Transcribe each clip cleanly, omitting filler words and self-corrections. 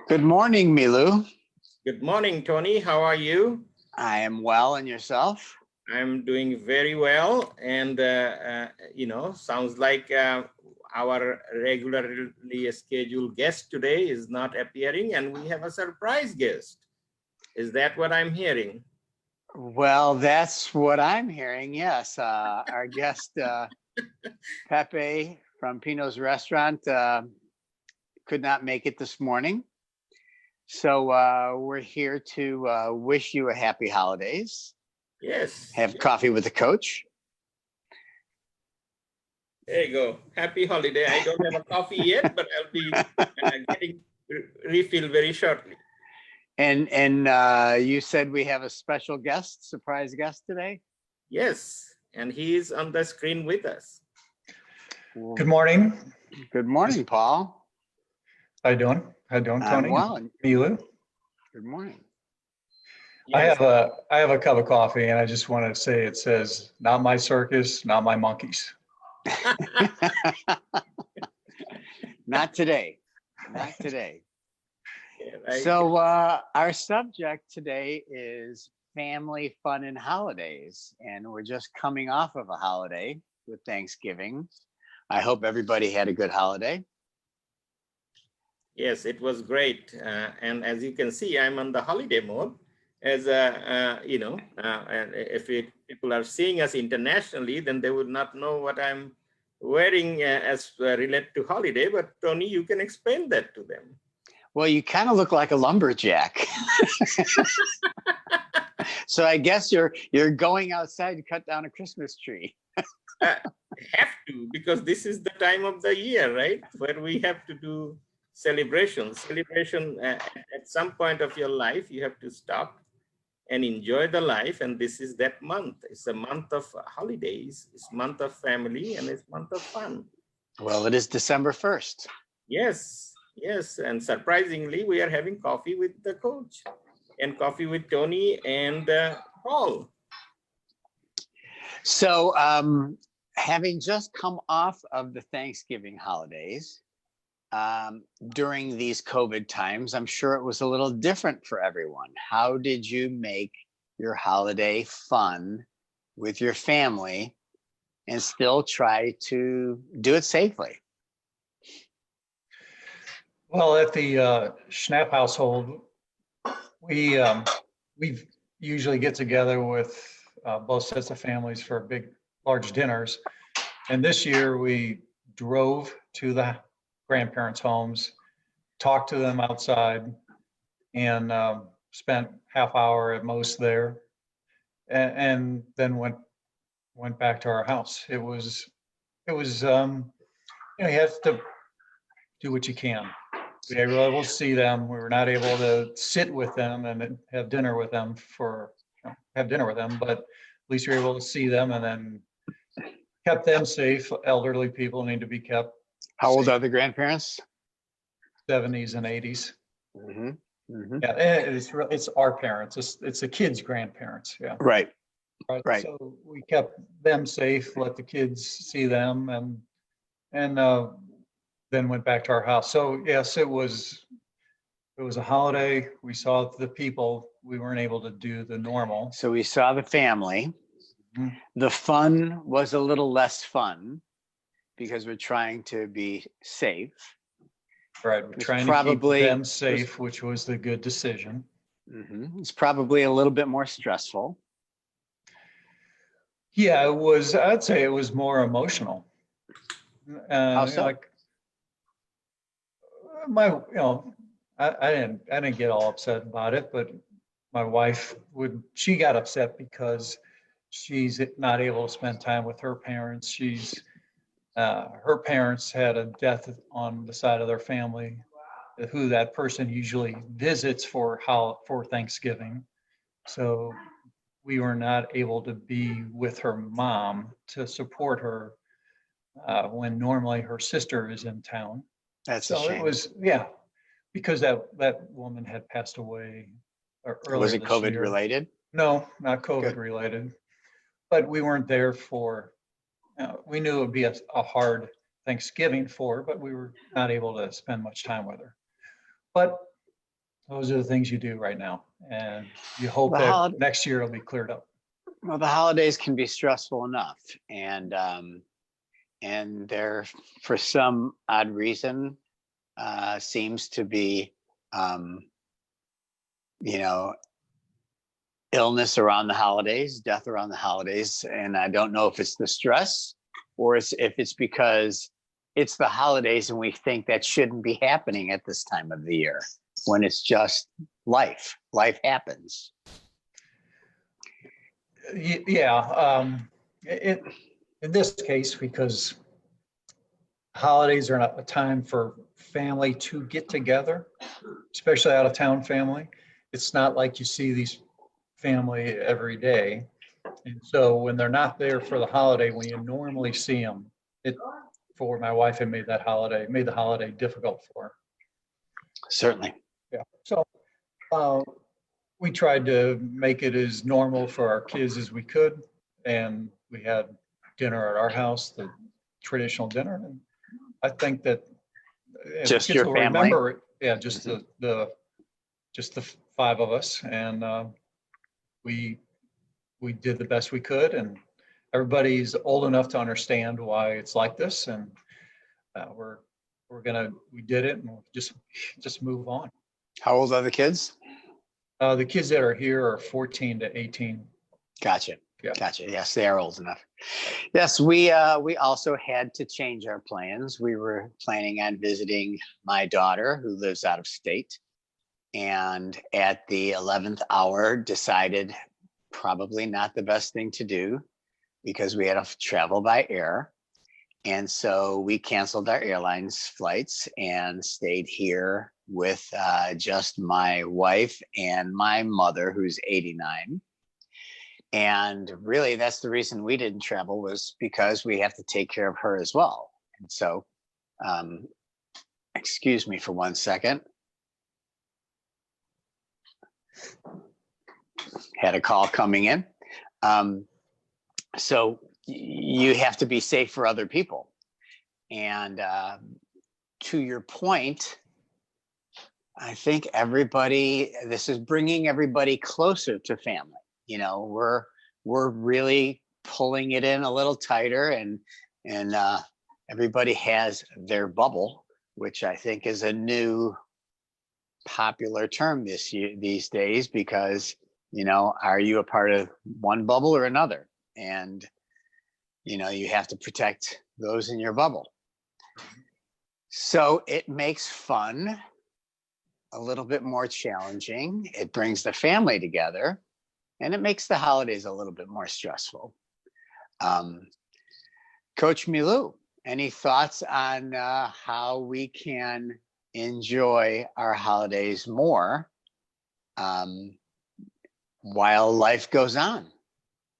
Good morning, Milu. Good morning, Tony. How are you? I am well, and yourself? I'm doing very well. And, sounds like our regularly scheduled guest today is not appearing, and we have a surprise guest. Is that what I'm hearing? Well, that's what I'm hearing. Yes, our guest Pepe from Pino's Restaurant could not make it this morning, so we're here to wish you a happy holidays. Yes. Have coffee with the coach. There you go. Happy holiday. I don't have a coffee yet, but I'll be getting refill very shortly. And you said we have a special guest, surprise guest today? Yes, and he is on the screen with us. Good morning. Good morning, Paul. How you doing? How you doing, Tony? Well, Milu? good morning. Yes. I have a cup of coffee, and I just want to say it says, "Not my circus, not my monkeys." Not today. Not today. Yeah, So our subject today is family fun and holidays, and we're just coming off of a holiday with Thanksgiving. I hope everybody had a good holiday. Yes, it was great. And as you can see, I'm on the holiday mode. As and if people are seeing us internationally, then they would not know what I'm wearing as related to holiday. But Tony, you can explain that to them. Well, you kind of look like a lumberjack. So I guess you're going outside to cut down a Christmas tree. Have to, because this is the time of the year, right? Where we have to do celebration. At some point of your life, you have to stop and enjoy the life. And this is that month. It's a month of holidays. It's month of family, and it's month of fun. Well, it is December 1st. Yes, yes. And surprisingly, we are having coffee with the coach and coffee with Tony and Paul. So having just come off of the Thanksgiving holidays, during these COVID times, I'm sure it was a little different for everyone. How did you make your holiday fun with your family and still try to do it safely? Well, at the Schnapp household, we usually get together with both sets of families for large dinners. And this year we drove to the grandparents' homes, talked to them outside, and spent half hour at most there, and then went back to our house. It was you have to do what you can. We were able to see them. We were not able to sit with them and have dinner with them but at least we were able to see them, and then kept them safe. Elderly people need to be kept. How old are the grandparents? 70s and 80s. Mm-hmm. Mm-hmm. Yeah, it's our parents. It's the kids' grandparents. Yeah. Right. Right. So we kept them safe, let the kids see them, and then went back to our house. So yes, it was a holiday. We saw the people. We weren't able to do the normal. So we saw the family. Mhm. The fun was a little less fun because we're trying to be safe. Right. We're trying to keep them safe, which was the good decision. Mm-hmm. It's probably a little bit more stressful. Yeah, it was. I'd say it was more emotional. How so? Like I didn't get all upset about it, but my wife she got upset because she's not able to spend time with her parents. Her parents had a death on the side of their family, who that person usually visits for Thanksgiving. So we were not able to be with her mom to support her when normally her sister is in town. That's So a shame. it was, because that woman had passed away earlier. Was it this COVID year. related? No, not COVID Good. related. But we weren't there for, we knew it would be a hard Thanksgiving for her, but we were not able to spend much time with her. But those are the things you do right now. And you hope The that holiday- next year it'll be cleared up. Well, the holidays can be stressful enough, and there, for some odd reason, seems to be, you know, illness around the holidays, death around the holidays, and I don't know if it's the stress or if it's because it's the holidays and we think that shouldn't be happening at this time of the year when it's just life. Life happens. Yeah, in this case, because holidays are not a time for family to get together, especially out of town family. It's not like you see these family every day. And so when they're not there for the holiday, when you normally see them, for my wife, it made the holiday difficult for her. Certainly. Yeah. So we tried to make it as normal for our kids as we could. And we had dinner at our house, the traditional dinner. And I think that the Just kids your will family? remember it. Yeah, just the five of us. And we did the best we could. And everybody's old enough to understand why it's like this. And we did it, and we'll just move on. How old are the kids? The kids that are here are 14 to 18. Gotcha. Yeah. Gotcha. Yes, they are old enough. Yes, we also had to change our plans. We were planning on visiting my daughter who lives out of state, and at the 11th hour decided probably not the best thing to do because we had to travel by air. And so we canceled our airlines flights and stayed here with just my wife and my mother, who's 89. And really, that's the reason we didn't travel, was because we have to take care of her as well. And so, excuse me for 1 second. Had a call coming in. So you have to be safe for other people. And to your point, I think this is bringing everybody closer to family. You know, we're really pulling it in a little tighter, and everybody has their bubble, which I think is a new popular term these days, because, you know, are you a part of one bubble or another? And, you know, you have to protect those in your bubble. So it makes fun a little bit more challenging. It brings the family together, and it makes the holidays a little bit more stressful. Coach Milou, any thoughts on how we can enjoy our holidays more while life goes on?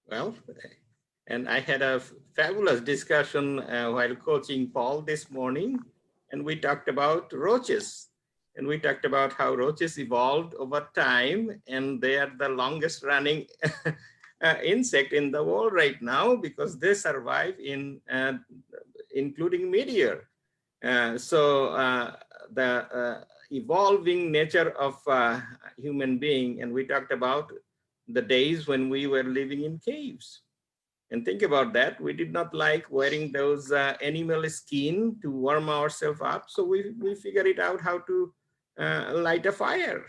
Well, and I had a fabulous discussion while coaching Paul this morning, and we talked about roaches. And we talked about how roaches evolved over time, and they are the longest running insect in the world right now because they survive including meteor. So the evolving nature of human being, and we talked about the days when we were living in caves. And think about that. We did not like wearing those animal skin to warm ourselves up. So we figured it out how to light a fire.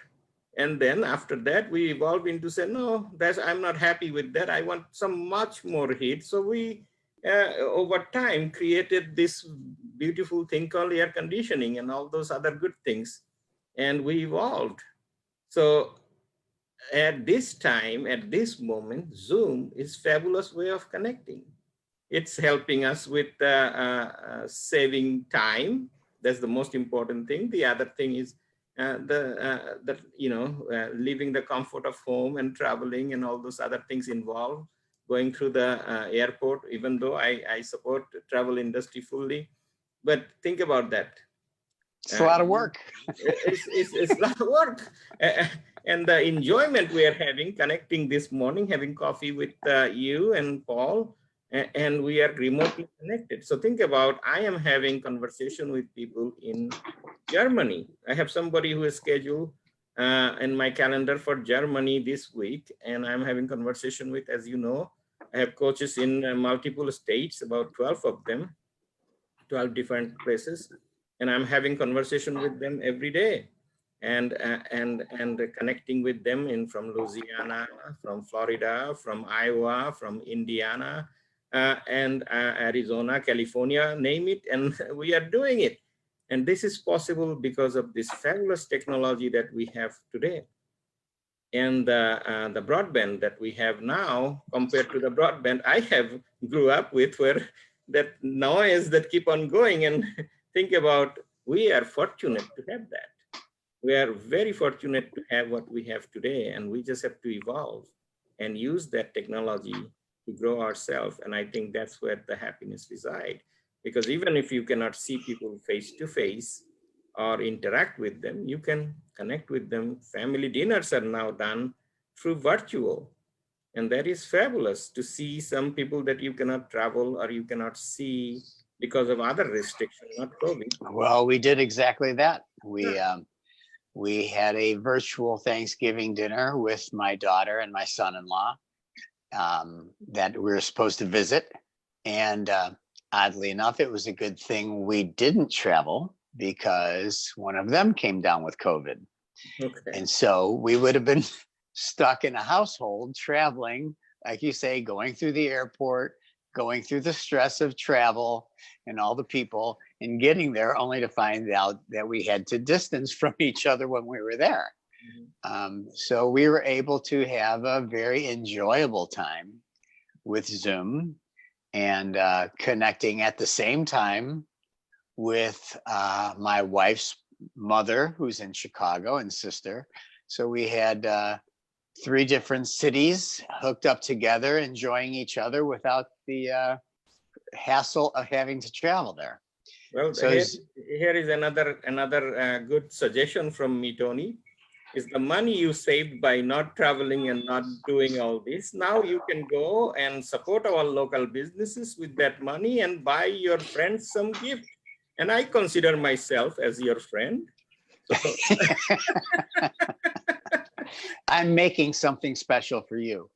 And then after that, we evolved into say, no, I'm not happy with that. I want some much more heat. So we, over time, created this beautiful thing called air conditioning and all those other good things. And we evolved. So at this time, at this moment, Zoom is a fabulous way of connecting. It's helping us with saving time. That's the most important thing. The other thing is leaving the comfort of home and traveling and all those other things involved, going through the airport, even though I support the travel industry fully. But think about that. It's a lot of work. It's a lot of work. And the enjoyment we are having, connecting this morning, having coffee with you and Paul, and we are remotely connected. So think about, I am having conversation with people in Germany. I have somebody who is scheduled in my calendar for Germany this week, and I'm having conversation with, as you know, I have coaches in multiple states, about 12 of them, 12 different places, and I'm having conversation with them every day, and connecting with them in from Louisiana, from Florida, from Iowa, from Indiana, and Arizona, California, name it, and we are doing it. And this is possible because of this fabulous technology that we have today. And the broadband that we have now compared to the broadband I have grew up with, where that noise that keep on going, and think about, we are fortunate to have that. We are very fortunate to have what we have today, and we just have to evolve and use that technology to grow ourselves. And I think that's where the happiness resides. Because even if you cannot see people face to face or interact with them, you can connect with them. Family dinners are now done through virtual. And that is fabulous to see some people that you cannot travel or you cannot see because of other restrictions, not COVID. Well, we did exactly that. Yeah. We had a virtual Thanksgiving dinner with my daughter and my son-in-law that we were supposed to visit. And oddly enough, it was a good thing we didn't travel because one of them came down with COVID. Okay. And so we would have been stuck in a household traveling, like you say, going through the airport, going through the stress of travel and all the people, and getting there only to find out that we had to distance from each other when we were there. So we were able to have a very enjoyable time with Zoom and connecting at the same time with my wife's mother, who's in Chicago, and sister. So we had 3 different cities hooked up together, enjoying each other without the hassle of having to travel there. Well, So here is another good suggestion from me, Tony. Is the money you saved by not traveling and not doing all this. Now you can go and support our local businesses with that money and buy your friends some gift. And I consider myself as your friend. So I'm making something special for you.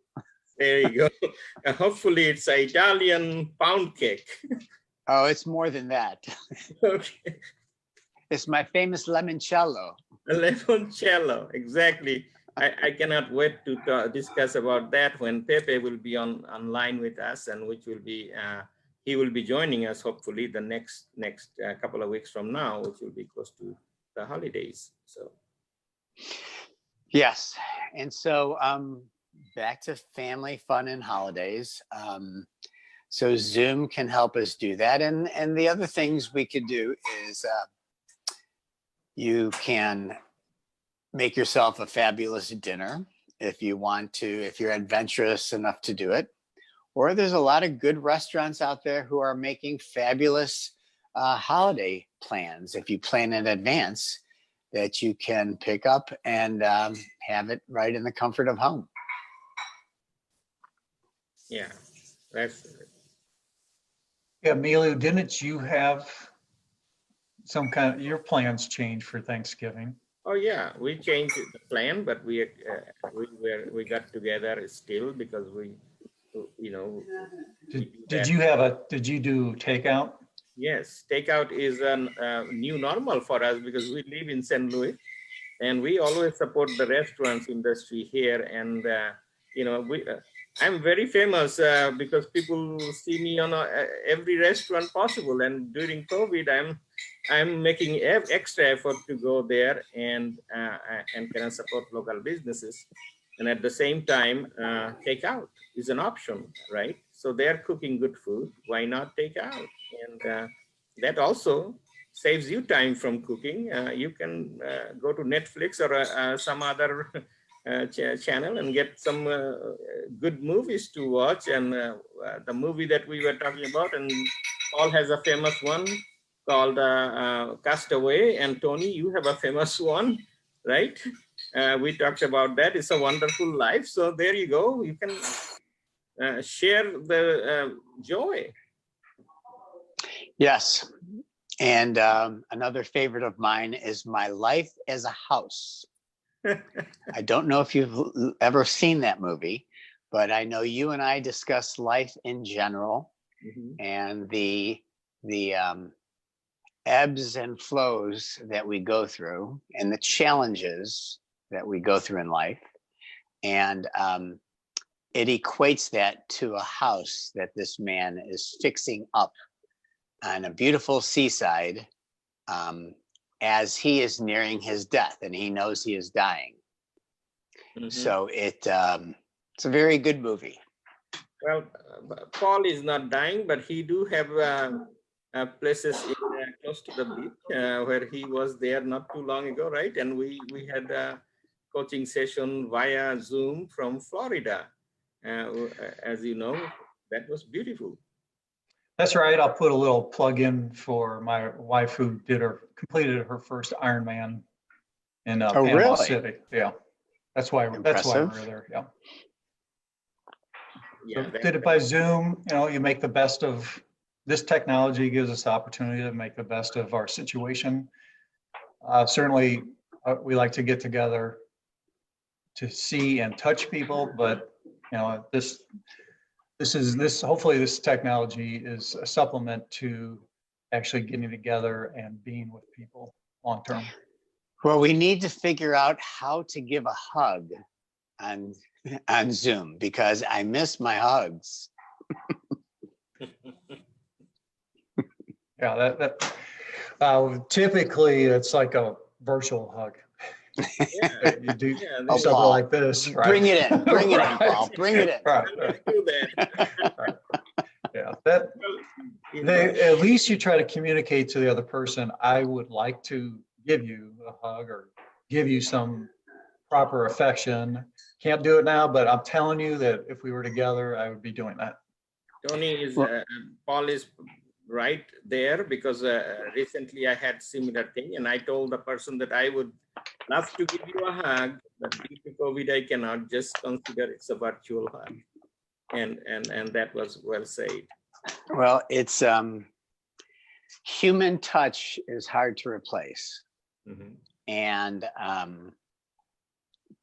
there you go. Hopefully it's an Italian pound cake. Oh, it's more than that. Okay. It's my famous limoncello. Limoncello, exactly. I cannot wait to discuss about that when Pepe will be online with us, and which will be he will be joining us hopefully the next couple of weeks from now, which will be close to the holidays. So Yes, and so back to family fun and holidays. So Zoom can help us do that, and the other things we could do is you can make yourself a fabulous dinner if you want to, if you're adventurous enough to do it. Or there's a lot of good restaurants out there who are making fabulous holiday plans if you plan in advance, that you can pick up and have it right in the comfort of home. yeah, that's Yeah, Emilio, didn't you have some kind of, your plans change for Thanksgiving? Oh yeah, we changed the plan, but we got together still because we, you know. Did you do takeout? Yes, takeout is a new normal for us because we live in St. Louis, and we always support the restaurants industry here. And you know, I'm very famous because people see me on every restaurant possible. And during COVID, I'm making extra effort to go there and can support local businesses. And at the same time, takeout is an option, right? So they're cooking good food. Why not take out? And that also saves you time from cooking. You can go to Netflix or some other channel and get some good movies to watch. And the movie that we were talking about, and Paul has a famous one called Castaway, and Tony, you have a famous one, right? We talked about that. It's a Wonderful Life. So there you go. You can share the joy. Yes. And another favorite of mine is My Life as a House. I don't know if you've ever seen that movie, but I know you and I discuss life in general Mhm. and the ebbs and flows that we go through and the challenges that we go through in life. And it equates that to a house that this man is fixing up on a beautiful seaside as he is nearing his death and he knows he is dying. Mhm. So it's a very good movie. Well, Paul is not dying, but he do have places close to the beach where he was there not too long ago, right? And we had a coaching session via Zoom from Florida. As you know, that was beautiful. That's right. I'll put a little plug in for my wife who completed her first Ironman in Oh, Panama really? City. Yeah, that's why Impressive. we're there. Yeah. Yeah, So that- did it by Zoom. You know, you make the best of this technology. Gives us the opportunity to make the best of our situation. Certainly, we like to get together to see and touch people, but you know, hopefully this technology is a supplement to actually getting together and being with people long term. Well, we need to figure out how to give a hug on Zoom because I miss my hugs. Yeah, typically it's like a virtual hug. yeah, You do yeah, Oh, something Paul, like this, right? Bring it in. Bring it in, Right. Paul. Bring it in. Right, I'm gonna do that. yeah. Well, you know, At least you try to communicate to the other person, I would like to give you a hug or give you some proper affection. Can't do it now, but I'm telling you that if we were together, I would be doing that. Tony is Well- Paul is right there because recently I had similar thing and I told the person that I would love to give you a hug, but due to COVID I cannot. Just consider it's a virtual hug, and that was well said. Well, it's human touch is hard to replace. Mhm. And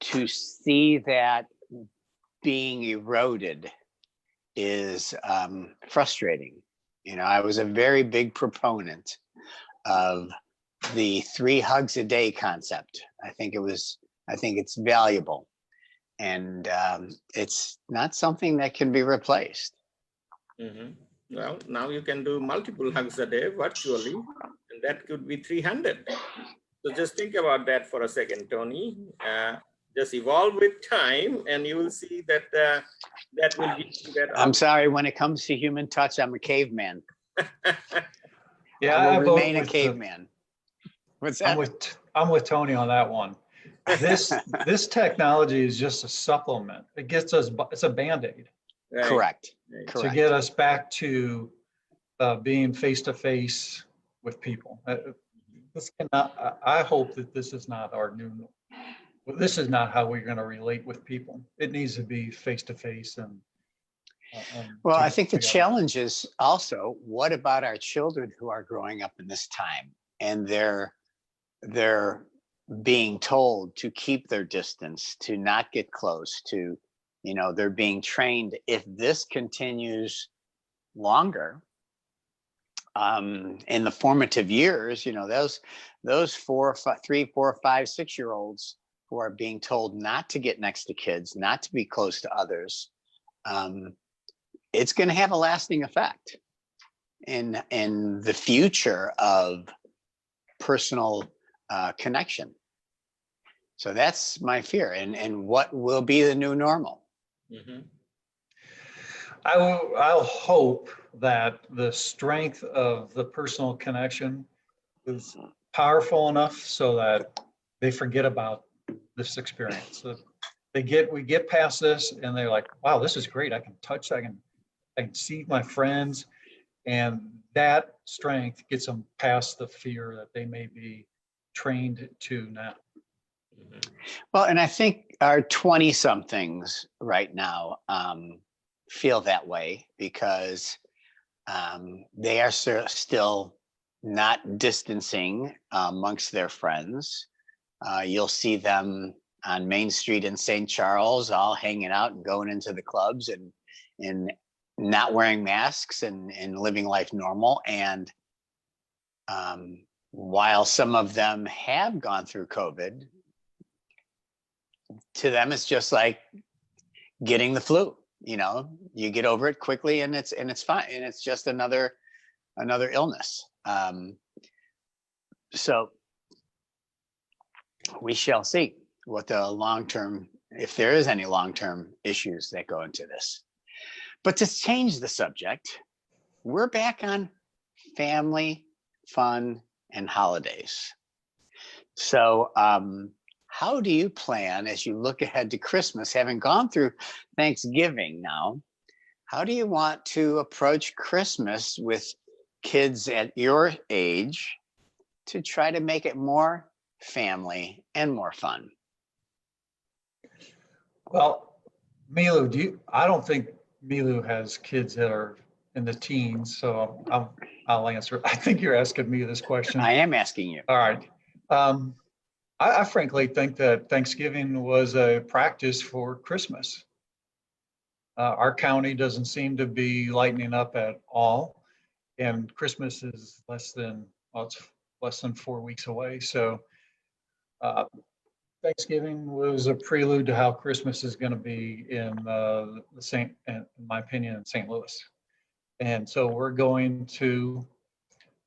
to see that being eroded is frustrating. You know, I was a very big proponent of the 3 hugs a day concept. I think it's valuable, and it's not something that can be replaced. Mhm. Well, now you can do multiple hugs a day virtually, and that could be 300. So just think about that for a second, Tony. Just evolve with time, and you will see that that will give you that. I'm sorry, when it comes to human touch, I'm a caveman. Yeah, I I will vote remain a with caveman. What's I'm that? with Tony on that one. This technology is just a supplement. It gets us. It's a Band-Aid Right, Correct. right. to Correct. get us back to being face to face with people. This cannot. I hope that this is not our new. This is not how we're going to relate with people. It needs to be face to face and. Well, I think the together. challenge is also, what about our children who are growing up in this time and they're being told to keep their distance, to not get close, to, you know, they're being trained. If this continues longer, in the formative years, you know, those 4, 5, 3, 4, 5, 6-year-olds who are being told not to get next to kids, not to be close to others, it's going to have a lasting effect in the future of personal connection. So that's my fear, and what will be the new normal. Mhm. I'll hope that the strength of the personal connection is powerful enough so that they forget about this experience. So we get past this and they're like, wow, this is great. I can touch, I can see my friends, and that strength gets them past the fear that they may be trained to now. Mhm. Well, and I think our 20-somethings right now feel that way because they are still not distancing amongst their friends. You'll see them on Main Street in St. Charles, all hanging out and going into the clubs and not wearing masks and living life normal. And while some of them have gone through COVID, to them it's just like getting the flu. You know, you get over it quickly and it's fine, and it's just another illness. So we shall see what the long-term, if there is any long-term issues that go into this. But to change the subject, we're back on family, fun, and holidays. So how do you plan as you look ahead to Christmas, having gone through Thanksgiving now? How do you want to approach Christmas with kids at your age to try to make it more family and more fun? Well, Milu, I don't think Milu has kids that are in the teens, so I'll answer. I think you're asking me this question. I am asking you. All right. I frankly think that Thanksgiving was a practice for Christmas. Our county doesn't seem to be lightening up at all, and Christmas is less than 4 weeks away. So Thanksgiving was a prelude to how Christmas is going to be in in my opinion, in St. Louis. And so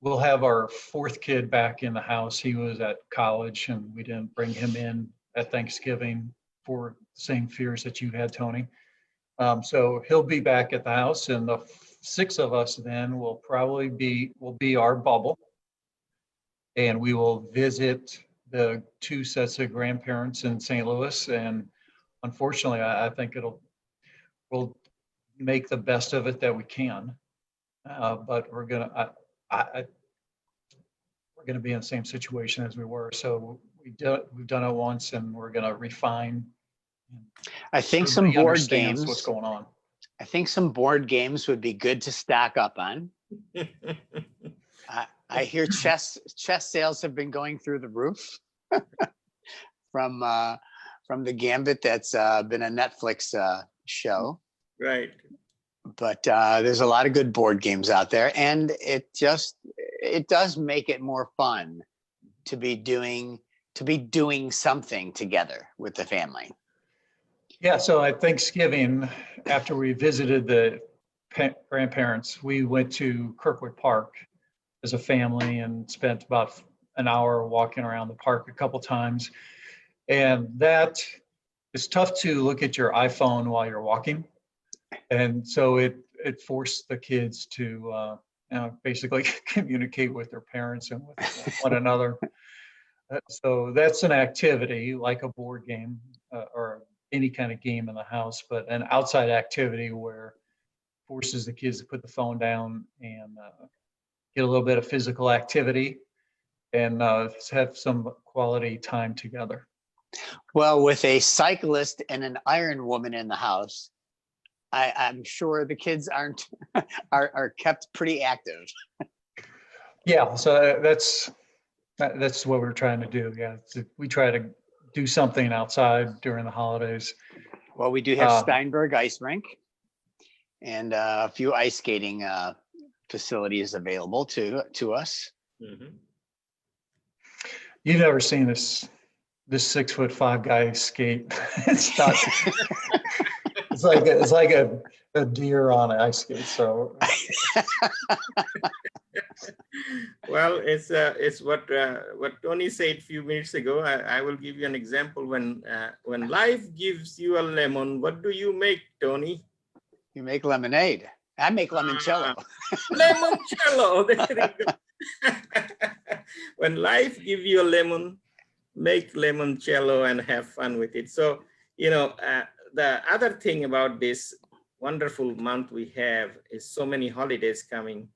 we'll have our fourth kid back in the house. He was at college and we didn't bring him in at Thanksgiving for the same fears that you had, Tony. So he'll be back at the house, and the 6 of us then will be our bubble. And we will visit the 2 sets of grandparents in St. Louis. And unfortunately, I think we'll make the best of it that we can. But we're gonna be in the same situation as we were. So we've done it once, and we're gonna refine. I think some board games. What's going on? I think some board games would be good to stock up on. I hear chess sales have been going through the roof from the Gambit. That's been a Netflix show. Right. But there's a lot of good board games out there, and it does make it more fun to be doing something together with the family. Yeah, so at Thanksgiving, after we visited the grandparents, we went to Kirkwood Park as a family and spent about an hour walking around the park a couple times. And that is tough to look at your iPhone while you're walking. And so it forced the kids to basically communicate with their parents and with one another. So that's an activity like a board game or any kind of game in the house, but an outside activity where forces the kids to put the phone down and get a little bit of physical activity and have some quality time together. Well, with a cyclist and an iron woman in the house, I'm sure the kids are kept pretty active. Yeah, so that's what we're trying to do. Yeah, we try to do something outside during the holidays. Well, we do have Steinberg Ice Rink and a few ice skating facilities available to us. Mm-hmm. You've never seen this 6'5" guy skate. It's not. It's like a deer on an ice skate. So. Well, it's what Tony said a few minutes ago. I will give you an example. When life gives you a lemon, what do you make, Tony? You make lemonade. I make limoncello. Limoncello. There you go. When life gives you a lemon, make limoncello and have fun with it. So, the other thing about this wonderful month we have is so many holidays coming.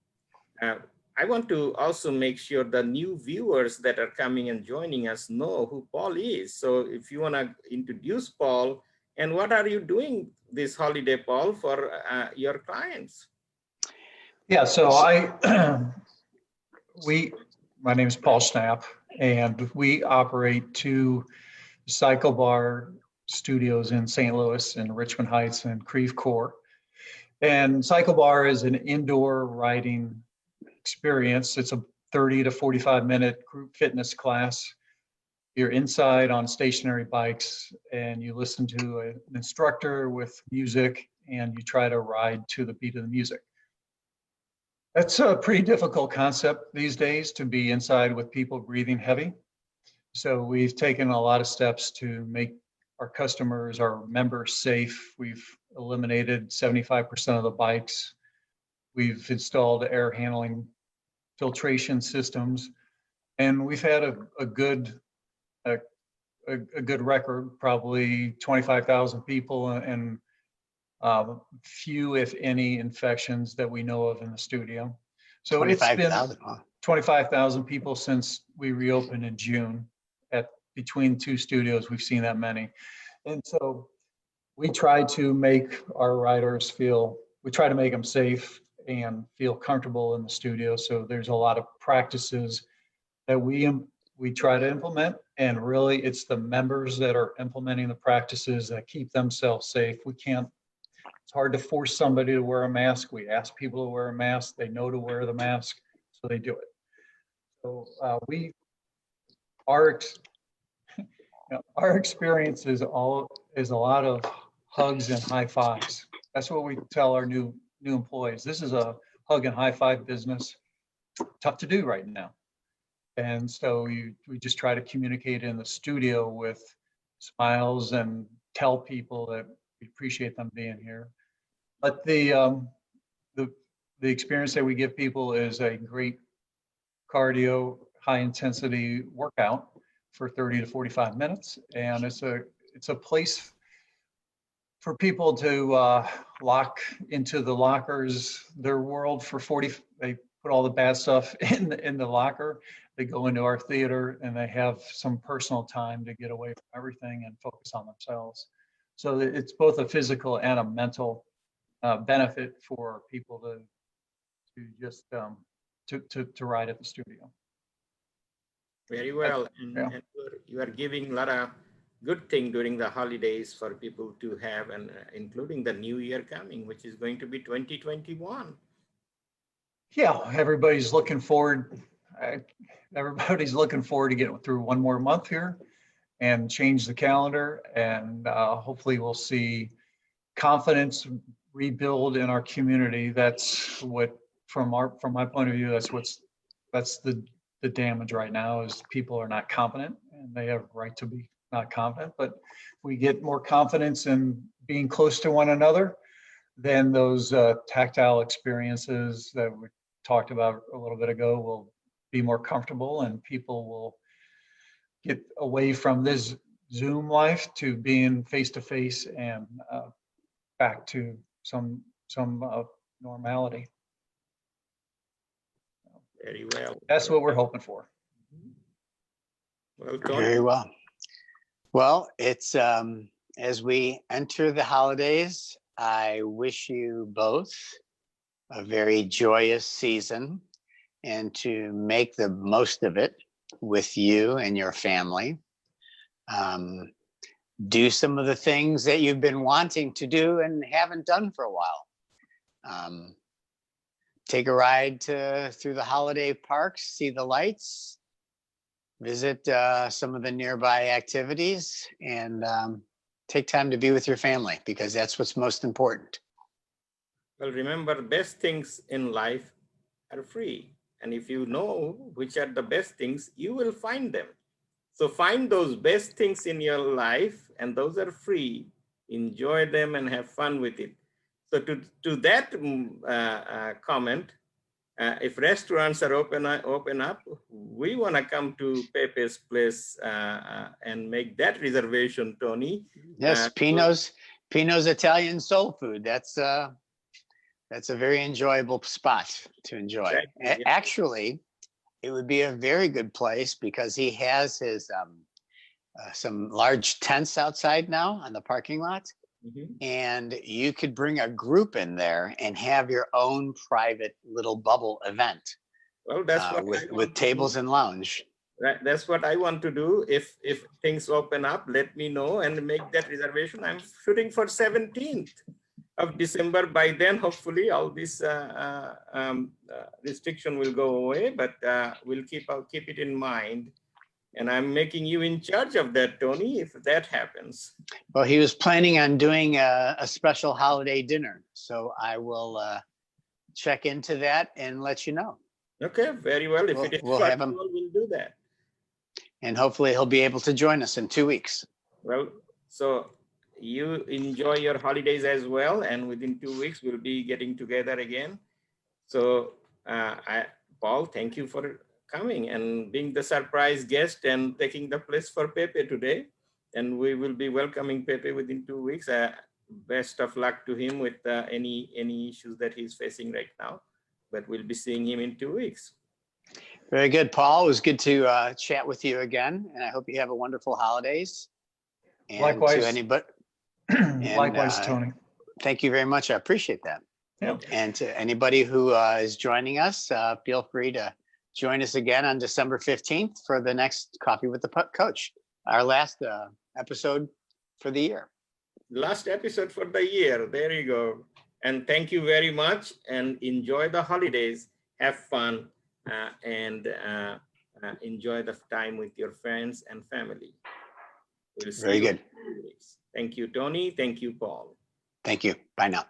I want to also make sure the new viewers that are coming and joining us know who Paul is. So if you want to introduce Paul, and what are you doing this holiday, Paul, for your clients? Yeah, so my name is Paul Schnapp, and we operate 2 Cycle Bar studios in St. Louis and Richmond Heights and Creve Coeur. And Cycle Bar is an indoor riding experience. It's a 30 to 45-minute group fitness class. You're inside on stationary bikes and you listen to an instructor with music and you try to ride to the beat of the music. That's a pretty difficult concept these days, to be inside with people breathing heavy. So we've taken a lot of steps to make our customers, our members safe. We've eliminated 75% of the bikes. We've installed air handling filtration systems, and we've had a good record, probably 25,000 people and few, if any, infections that we know of in the studio. So it's been 25,000. Huh? 25,000 people since we reopened in June. At between two studios, we've seen that many. And so we try to make our riders we try to make them safe and feel comfortable in the studio. So there's a lot of practices that we try to implement, and really it's the members that are implementing the practices that keep themselves safe. It's hard to force somebody to wear a mask. We ask people to wear a mask. They know to wear the mask, so they do it. So our experience is a lot of hugs and high fives. That's what we tell our new employees. This is a hug and high five business. Tough to do right now. And so we just try to communicate in the studio with smiles and tell people that we appreciate them being here. But the experience that we give people is a great cardio, high intensity workout for 30 to 45 minutes. And it's a place for people to lock into the lockers, their world for 40, they put all the bad stuff in the locker. They go into our theater and they have some personal time to get away from everything and focus on themselves. So it's both a physical and a mental benefit for people to just to ride at the studio. Very well. And you are giving a lot of good thing during the holidays for people to have, and including the new year coming, which is going to be 2021. Yeah, everybody's looking forward to getting through one more month here and change the calendar, and hopefully we'll see confidence rebuild in our community. That's what, from my point of view, that's the damage right now, is people are not confident, and they have a right to be not confident. But if we get more confidence in being close to one another, then those tactile experiences that we talked about a little bit ago will be more comfortable, and people will get away from this Zoom life to being face to face and back to some normality. Very well. That's what we're hoping for. Well, Tony. Very well. Well, it's as we enter the holidays, I wish you both a very joyous season, and to make the most of it with you and your family. Do some of the things that you've been wanting to do and haven't done for a while. Take a ride through the holiday parks, see the lights, visit some of the nearby activities, and take time to be with your family, because that's what's most important. Well, remember, best things in life are free. And if you know which are the best things, you will find them. So find those best things in your life, and those are free. Enjoy them and have fun with it. So to that comment, if restaurants are open up, we want to come to Pepe's Place and make that reservation, Tony. Yes, Pino's Italian soul food. That's a very enjoyable spot to enjoy. Exactly. Actually, it would be a very good place, because he has his some large tents outside now on the parking lot. Mm-hmm. And you could bring a group in there and have your own private little bubble event. Well, that's what with tables and lounge. Right, that's what I want to do. If things open up, let me know and make that reservation. I'm shooting for 17th of December. By then, hopefully, all this restriction will go away. But we'll keep it in mind. And I'm making you in charge of that, Tony, if that happens. Well, he was planning on doing a special holiday dinner, so I will check into that and let you know. Okay, very well. If it is We'll have him. possible, we'll do that. And hopefully he'll be able to join us in 2 weeks. Well, so you enjoy your holidays as well. And within 2 weeks, we'll be getting together again. So Paul, thank you for coming and being the surprise guest and taking the place for Pepe today. And we will be welcoming Pepe within 2 weeks. Best of luck to him with any issues that he's facing right now. But we'll be seeing him in 2 weeks. Very good, Paul. It was good to chat with you again, and I hope you have a wonderful holidays. And Likewise. to anybody, Likewise, Tony. thank you very much. I appreciate that. Yep. And to anybody who is joining us, feel free to join us again on December 15th for the next Coffee with the Coach, our last episode for the year. Last episode for the year. There you go. And thank you very much and enjoy the holidays. Have fun and enjoy the time with your friends and family. We'll see Very you good. in 2 weeks. Thank you, Tony. Thank you, Paul. Thank you. Bye now.